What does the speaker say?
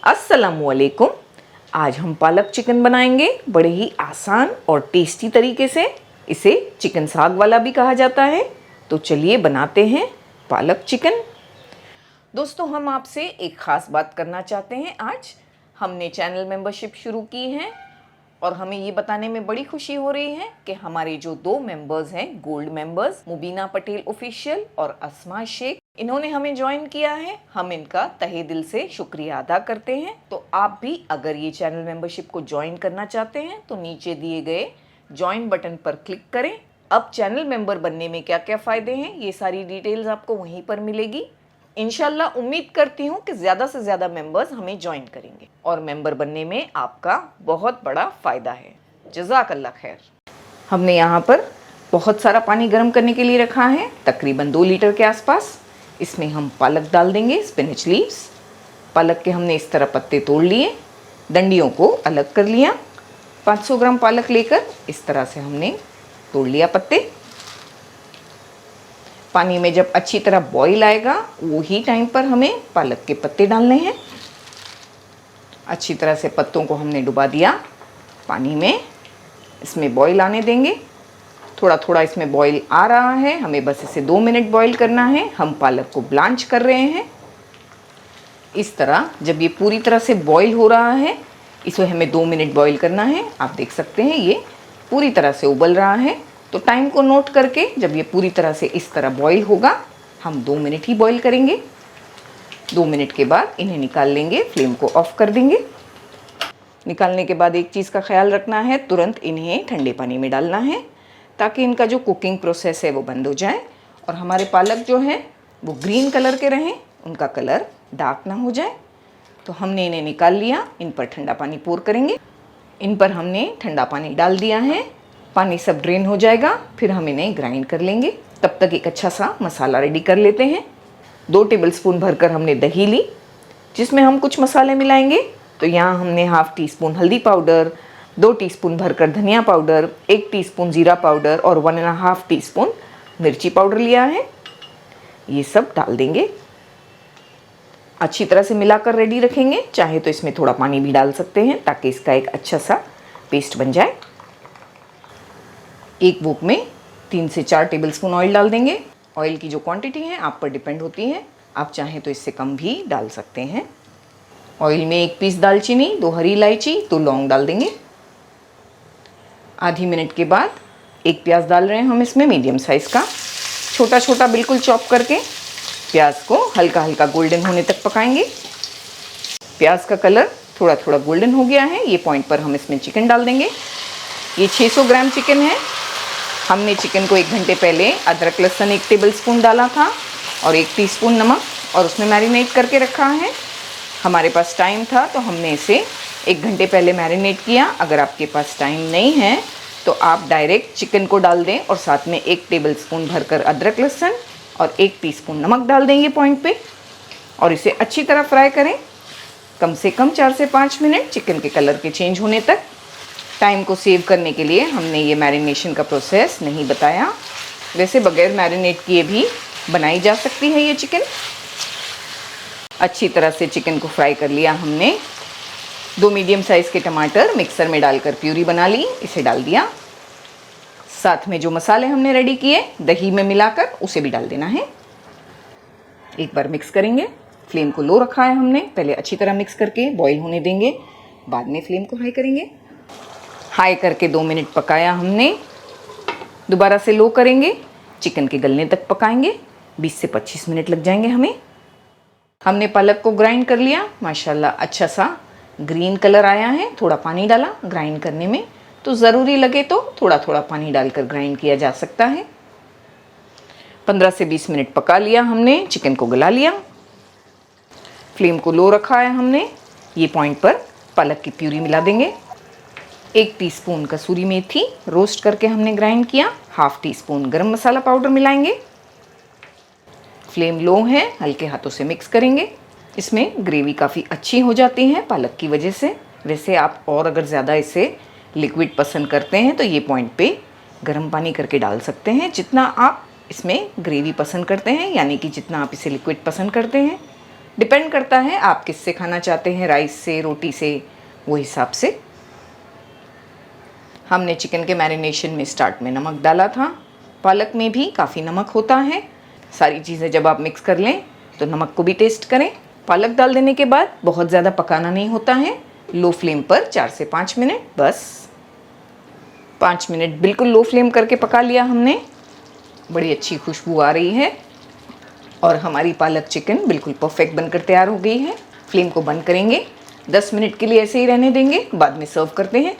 अस्सलामुअलैकुम। आज हम पालक चिकन बनाएंगे बड़े ही आसान और टेस्टी तरीके से। इसे चिकन साग वाला भी कहा जाता है। तो चलिए बनाते हैं पालक चिकन। दोस्तों, हम आपसे एक ख़ास बात करना चाहते हैं। आज हमने चैनल मेंबरशिप शुरू की है और हमें ये बताने में बड़ी खुशी हो रही है कि हमारे जो 2 मेंबर्स हैं, gold members, Mubina Patel official और अस्मा शेख, इन्होंने हमें ज्वाइन किया है। हम इनका तहे दिल से शुक्रिया अदा करते हैं। तो आप भी अगर ये चैनल मेंबरशिप को ज्वाइन करना चाहते हैं तो नीचे दिए गए ज्वाइन बटन पर क्लिक करें। अब चैनल मेंबर बनने में क्या क्या फ़ायदे हैं, ये सारी डिटेल्स आपको वहीं पर मिलेगी। इंशाल्लाह उम्मीद करती हूँ कि ज़्यादा से ज़्यादा मेंबर्स हमें ज्वाइन करेंगे और मेंबर बनने में आपका बहुत बड़ा फ़ायदा है। जज़ाकल्लाह खैर। हमने यहाँ पर बहुत सारा पानी गर्म करने के लिए रखा है, तकरीबन 2 लीटर के आसपास। इसमें हम पालक डाल देंगे, स्पिनच लीव्स। पालक के हमने इस तरह पत्ते तोड़ लिए, डंडियों को अलग कर लिया। 500 ग्राम पालक लेकर इस तरह से हमने तोड़ लिया पत्ते। पानी में जब अच्छी तरह बॉईल आएगा वो ही टाइम पर हमें पालक के पत्ते डालने हैं। अच्छी तरह से पत्तों को हमने डुबा दिया पानी में। इसमें बॉईल आने देंगे। थोड़ा थोड़ा इसमें बॉईल आ रहा है, हमें बस इसे 2 मिनट बॉईल करना है। हम पालक को ब्लांच कर रहे हैं। इस तरह जब ये पूरी तरह से बॉईल हो रहा है, इसे हमें 2 मिनट बॉईल करना है। आप देख सकते हैं ये पूरी तरह से उबल रहा है। तो टाइम को नोट करके जब ये पूरी तरह से इस तरह बॉईल होगा, हम 2 मिनट ही बॉईल करेंगे। 2 मिनट के बाद इन्हें निकाल लेंगे, फ्लेम को ऑफ कर देंगे। निकालने के बाद एक चीज़ का ख्याल रखना है, तुरंत इन्हें ठंडे पानी में डालना है ताकि इनका जो कुकिंग प्रोसेस है वो बंद हो जाए और हमारे पालक जो है वो ग्रीन कलर के रहें, उनका कलर डार्क ना हो जाए। तो हमने इन्हें निकाल लिया। इन पर ठंडा पानी पोर करेंगे। इन पर हमने ठंडा पानी डाल दिया है। पानी सब ड्रेन हो जाएगा, फिर हम इन्हें ग्राइंड कर लेंगे। तब तक एक अच्छा सा मसाला रेडी कर लेते हैं। 2 टेबलस्पून भरकर हमने दही ली जिसमें हम कुछ मसाले मिलाएंगे। तो यहाँ हमने हाफ़ टी स्पून हल्दी पाउडर, 2 टीस्पून भरकर धनिया पाउडर, 1 टीस्पून जीरा पाउडर और 1.5 टीस्पून मिर्ची पाउडर लिया है। ये सब डाल देंगे। अच्छी तरह से मिलाकर रेडी रखेंगे। चाहे तो इसमें थोड़ा पानी भी डाल सकते हैं ताकि इसका एक अच्छा सा पेस्ट बन जाए। एक वोक में 3 से 4 टेबलस्पून ऑयल डाल देंगे। ऑयल की जो क्वांटिटी है आप पर डिपेंड होती है, आप चाहें तो इससे कम भी डाल सकते हैं। ऑयल में 1 पीस दालचीनी, 2 हरी इलायची, 2 लौंग डाल देंगे। आधी मिनट के बाद 1 प्याज डाल रहे हैं हम इसमें, मीडियम साइज़ का, छोटा छोटा बिल्कुल चॉप करके। प्याज को हल्का हल्का गोल्डन होने तक पकाएंगे। प्याज का कलर थोड़ा थोड़ा गोल्डन हो गया है, ये पॉइंट पर हम इसमें चिकन डाल देंगे। ये 600 ग्राम चिकन है। हमने चिकन को 1 घंटे पहले अदरक लहसुन 1 टेबलस्पून डाला था और 1 टीस्पून नमक और उसमें मैरिनेट करके रखा है। हमारे पास टाइम था तो हमने इसे 1 घंटे पहले मैरिनेट किया। अगर आपके पास टाइम नहीं है तो आप डायरेक्ट चिकन को डाल दें और साथ में 1 टेबलस्पून भरकर अदरक लहसुन और 1 टीस्पून नमक डाल देंगे पॉइंट पे और इसे अच्छी तरह फ्राई करें, कम से कम 4 से 5 मिनट, चिकन के कलर के चेंज होने तक। टाइम को सेव करने के लिए हमने ये मैरिनेशन का प्रोसेस नहीं बताया। वैसे बगैर मैरिनेट किए भी बनाई जा सकती है ये चिकन। अच्छी तरह से चिकन को फ्राई कर लिया हमने। 2 मीडियम साइज़ के टमाटर मिक्सर में डालकर प्यूरी बना ली, इसे डाल दिया। साथ में जो मसाले हमने रेडी किए दही में मिलाकर उसे भी डाल देना है। एक बार मिक्स करेंगे। फ्लेम को लो रखा है हमने, पहले अच्छी तरह मिक्स करके बॉईल होने देंगे, बाद में फ्लेम को हाई करेंगे। हाई करके 2 मिनट पकाया हमने, दोबारा से लो करेंगे, चिकन के गलने तक पकाएंगे। 20 से 25 मिनट लग जाएंगे हमें। हमने पालक को ग्राइंड कर लिया, माशाल्लाह अच्छा सा ग्रीन कलर आया है। थोड़ा पानी डाला ग्राइंड करने में, तो ज़रूरी लगे तो थोड़ा थोड़ा पानी डालकर ग्राइंड किया जा सकता है। 15 से 20 मिनट पका लिया हमने, चिकन को गला लिया। फ्लेम को लो रखा है हमने। ये पॉइंट पर पालक की प्यूरी मिला देंगे। 1 टीस्पून कसूरी मेथी रोस्ट करके हमने ग्राइंड किया। हाफ़ टीस्पून गरम मसाला पाउडर मिलाएंगे। फ्लेम लो है, हल्के हाथों से मिक्स करेंगे। इसमें ग्रेवी काफ़ी अच्छी हो जाती है पालक की वजह से। वैसे आप और अगर ज़्यादा इसे लिक्विड पसंद करते हैं तो ये पॉइंट पे गर्म पानी करके डाल सकते हैं। जितना आप इसमें ग्रेवी पसंद करते हैं, यानी कि जितना आप इसे लिक्विड पसंद करते हैं डिपेंड करता है आप किससे खाना चाहते हैं, राइस से, रोटी से, वो हिसाब से। हमने चिकन के मैरिनेशन में स्टार्ट में नमक डाला था। पालक में भी काफ़ी नमक होता है। सारी चीज़ें जब आप मिक्स कर लें तो नमक को भी टेस्ट करें। पालक डाल देने के बाद बहुत ज़्यादा पकाना नहीं होता है, लो फ्लेम पर 4 से 5 मिनट, बस 5 मिनट बिल्कुल लो फ्लेम करके पका लिया हमने। बड़ी अच्छी खुशबू आ रही है और हमारी पालक चिकन बिल्कुल परफेक्ट बनकर तैयार हो गई है। फ्लेम को बंद करेंगे, 10 मिनट के लिए ऐसे ही रहने देंगे, बाद में सर्व करते हैं।